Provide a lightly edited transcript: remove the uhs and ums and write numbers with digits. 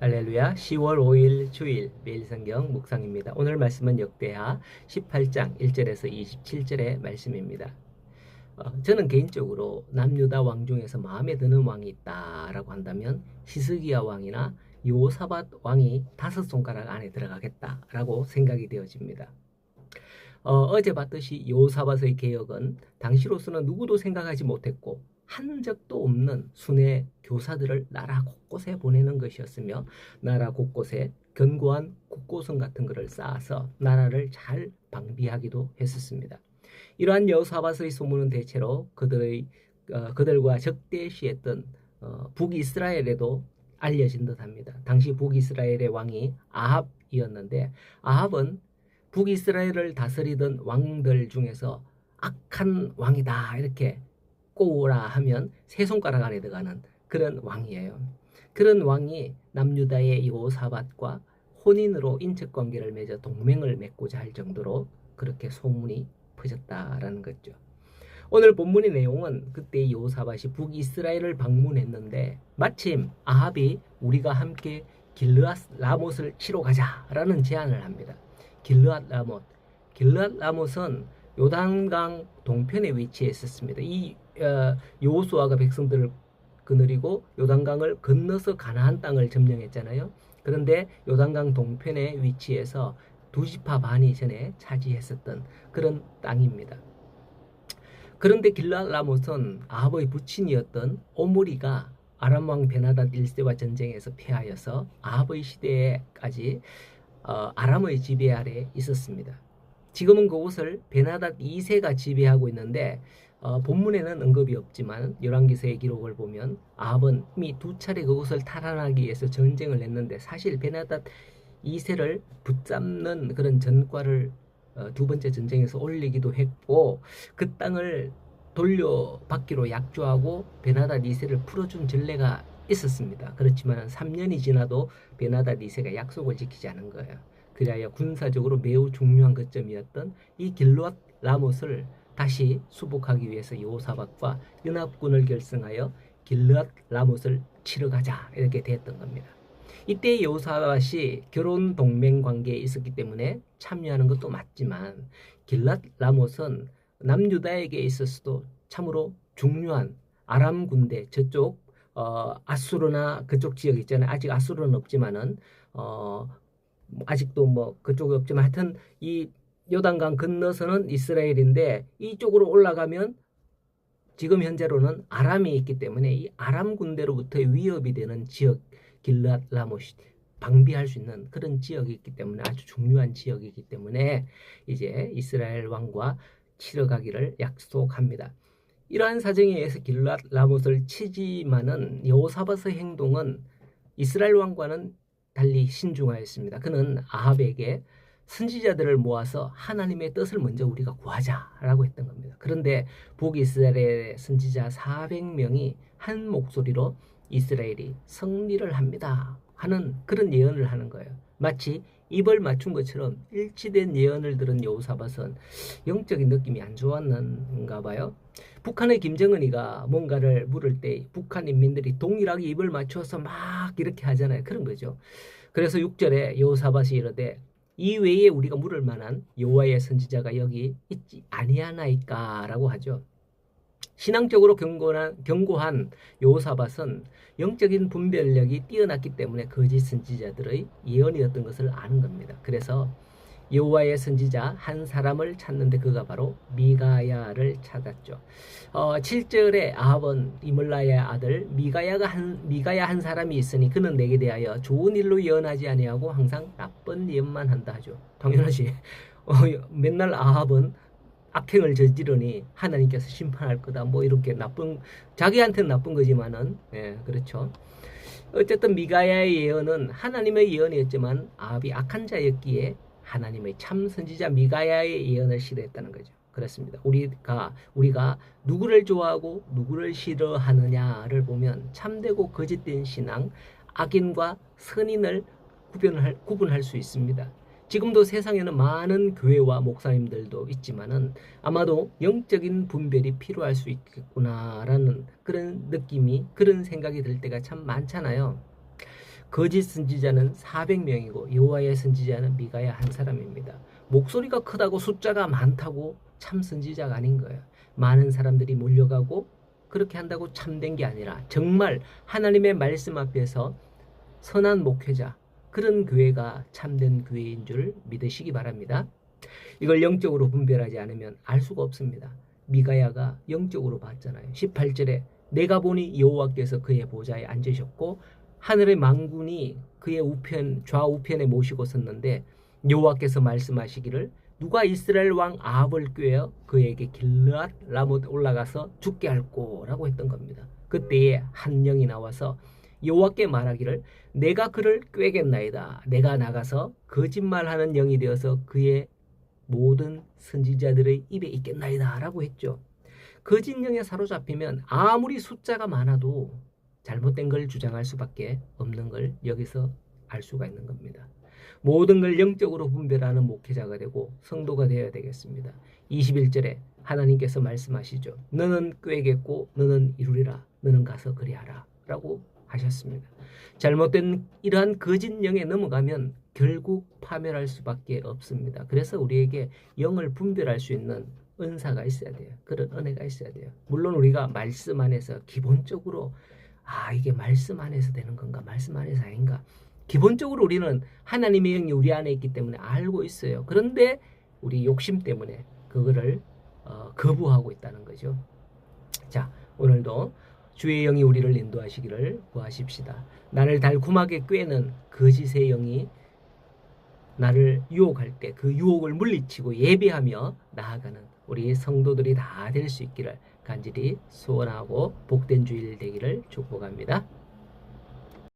할렐루야. 10월 5일 주일 매일 성경 묵상입니다. 오늘 말씀은 역대하 18장 1절에서 27절의 말씀입니다. 저는 개인적으로 남유다 왕 중에서 마음에 드는 왕이 있다라고 한다면 히스기야 왕이나 여호사밧 왕이 5손가락 안에 들어가겠다라고 생각이 되어집니다. 어제 봤듯이 여호사밧의 개혁은 당시로서는 누구도 생각하지 못했고 한 적도 없는 순회 교사들을 나라 곳곳에 보내는 것이었으며, 나라 곳곳에 견고한 국고성 같은 것을 쌓아서 나라를 잘 방비하기도 했었습니다. 이러한 여호사밧의 소문은 대체로 그들과 적대시했던 북이스라엘에도 알려진 듯합니다. 당시 북이스라엘의 왕이 아합이었는데, 아합은 북이스라엘을 다스리던 왕들 중에서 악한 왕이다 이렇게 꼽으라 하면 세 손가락 안에 들어가는 그런 왕이에요. 그런 왕이 남유다의 여호사밧과 혼인으로 인척관계를 맺어 동맹을 맺고자 할 정도로 그렇게 소문이 퍼졌다라는 거죠. 오늘 본문의 내용은 그때 여호사밧이 북이스라엘을 방문했는데 마침 아합이 우리가 함께 길르앗 라못을 치러 가자라는 제안을 합니다. 길르앗 라못은 요단강 동편에 위치해 있었습니다. 이 여호수아가 백성들을 거느리고 요단강을 건너서 가나안 땅을 점령했잖아요. 그런데 요단강 동편에 위치해서 두 지파 반이 전에 차지했었던 그런 땅입니다. 그런데 길르앗 라못은 아합의 부친이었던 오므리가 아람 왕 베나닷 1세와 전쟁에서 패하여서 아합의 시대에까지 아람의 지배 아래 있었습니다. 지금은 그곳을 베나닷 2세가 지배하고 있는데 본문에는 언급이 없지만 열왕기서의 기록을 보면 아합은 이미 두 차례 그곳을 탈환하기 위해서 전쟁을 했는데, 사실 베나닷 2세를 붙잡는 그런 전과를 두 번째 전쟁에서 올리기도 했고, 그 땅을 돌려받기로 약조하고 베나닷 2세를 풀어준 전례가 있었습니다. 그렇지만 3년이 지나도 베나닷 2세가 약속을 지키지 않은 거예요. 그리하여 군사적으로 매우 중요한 거점이었던 이 길르앗 라못을 다시 수복하기 위해서 여호사밧과 연합군을 결성하여 길르앗 라못을 치러 가자 이렇게 됐던 겁니다. 이때 여호사밧이 결혼 동맹 관계에 있었기 때문에 참여하는 것도 맞지만, 길르앗 라못은 남유다에게 있어서도 참으로 중요한 아람 군대, 저쪽 아수르나 그쪽 지역 있잖아요. 아직 아수르는 없지만은 아직도 뭐 그쪽이 없지만 하여튼 이 요단강 건너서는 이스라엘인데, 이쪽으로 올라가면 지금 현재로는 아람이 있기 때문에 이 아람 군대로부터 위협이 되는 지역, 길르앗 라못이 방비할 수 있는 그런 지역이 있기 때문에, 아주 중요한 지역이기 때문에 이제 이스라엘 왕과 치러 가기를 약속합니다. 이러한 사정에 의해서 길르앗 라못을 치지만은 여호사밧의 행동은 이스라엘 왕과는 달리 신중하였습니다. 그는 아합에게 선지자들을 모아서 하나님의 뜻을 먼저 우리가 구하자라고 했던 겁니다. 그런데 북이스라엘의 선지자 400명이 한 목소리로 이스라엘이 승리를 합니다 하는 그런 예언을 하는 거예요. 마치 입을 맞춘 것처럼 일치된 예언을 들은 여호사밧은 영적인 느낌이 안 좋았는가 봐요. 북한의 김정은이가 뭔가를 물을 때 북한 인민들이 동일하게 입을 맞춰서 막 이렇게 하잖아요. 그런 거죠. 그래서 6절에 여호사밧이 이르되 이 외에 우리가 물을 만한 여호와의 선지자가 여기 있지 아니하나이까라고 하죠. 신앙적으로 견고한 여호사밧은 영적인 분별력이 뛰어났기 때문에 거짓 선지자들의 예언이었던 것을 아는 겁니다. 그래서 여호와의 선지자 한 사람을 찾는데 그가 바로 미가야를 찾았죠. 7절에 아합은 이물라의 아들 미가야 한 사람이 있으니 그는 내게 대하여 좋은 일로 예언하지 아니하고 항상 나쁜 예언만 한다 하죠. 당연하지. 맨날 아합은 악행을 저지르니 하나님께서 심판할 거다 뭐 이렇게 자기한테는 나쁜 거지만은 그렇죠. 어쨌든 미가야의 예언은 하나님의 예언이었지만 아합이 악한 자였기에 하나님의 참 선지자 미가야의 예언을 싫어했다는 거죠. 그렇습니다. 우리가 누구를 좋아하고 누구를 싫어하느냐를 보면 참되고 거짓된 신앙, 악인과 선인을 구분할 수 있습니다. 지금도 세상에는 많은 교회와 목사님들도 있지만은 아마도 영적인 분별이 필요할 수 있겠구나라는 그런 느낌이, 그런 생각이 들 때가 참 많잖아요. 거짓 선지자는 400명이고 여호와의 선지자는 미가야 한 사람입니다. 목소리가 크다고 숫자가 많다고 참 선지자가 아닌 거예요. 많은 사람들이 몰려가고 그렇게 한다고 참된 게 아니라 정말 하나님의 말씀 앞에서 선한 목회자, 그런 교회가 참된 교회인 줄 믿으시기 바랍니다. 이걸 영적으로 분별하지 않으면 알 수가 없습니다. 미가야가 영적으로 봤잖아요. 18절에 내가 보니 여호와께서 그의 보좌에 앉으셨고 하늘의 망군이 그의 좌우편에 모시고 섰는데 여호와께서 말씀하시기를 누가 이스라엘 왕 아합을 꾀어 그에게 길르앗 라못 올라가서 죽게 할꼬라고 했던 겁니다. 그때에 한 영이 나와서 여호와께 말하기를 내가 그를 꾀겠나이다. 내가 나가서 거짓말하는 영이 되어서 그의 모든 선지자들의 입에 있겠나이다 라고 했죠. 거짓 영에 사로잡히면 아무리 숫자가 많아도 잘못된 걸 주장할 수밖에 없는 걸 여기서 알 수가 있는 겁니다. 모든 걸 영적으로 분별하는 목회자가 되고 성도가 되어야 되겠습니다. 21절에 하나님께서 말씀하시죠. 너는 꾀겠고 너는 이루리라. 너는 가서 그리하라 라고 하셨습니다. 잘못된 이러한 거짓 영에 넘어가면 결국 파멸할 수밖에 없습니다. 그래서 우리에게 영을 분별할 수 있는 은사가 있어야 돼요. 그런 은혜가 있어야 돼요. 물론 우리가 말씀 안에서 기본적으로 이게 말씀 안에서 되는 건가 말씀 안에서 아닌가, 기본적으로 우리는 하나님의 영이 우리 안에 있기 때문에 알고 있어요. 그런데 우리 욕심 때문에 그거를 거부하고 있다는 거죠. 자, 오늘도 주의 영이 우리를 인도하시기를 구하십시다. 나를 달콤하게 꾀는 거짓의 영이 나를 유혹할 때 그 유혹을 물리치고 예배하며 나아가는 우리 성도들이 다 될 수 있기를 간절히 소원하고 복된 주일 되기를 축복합니다.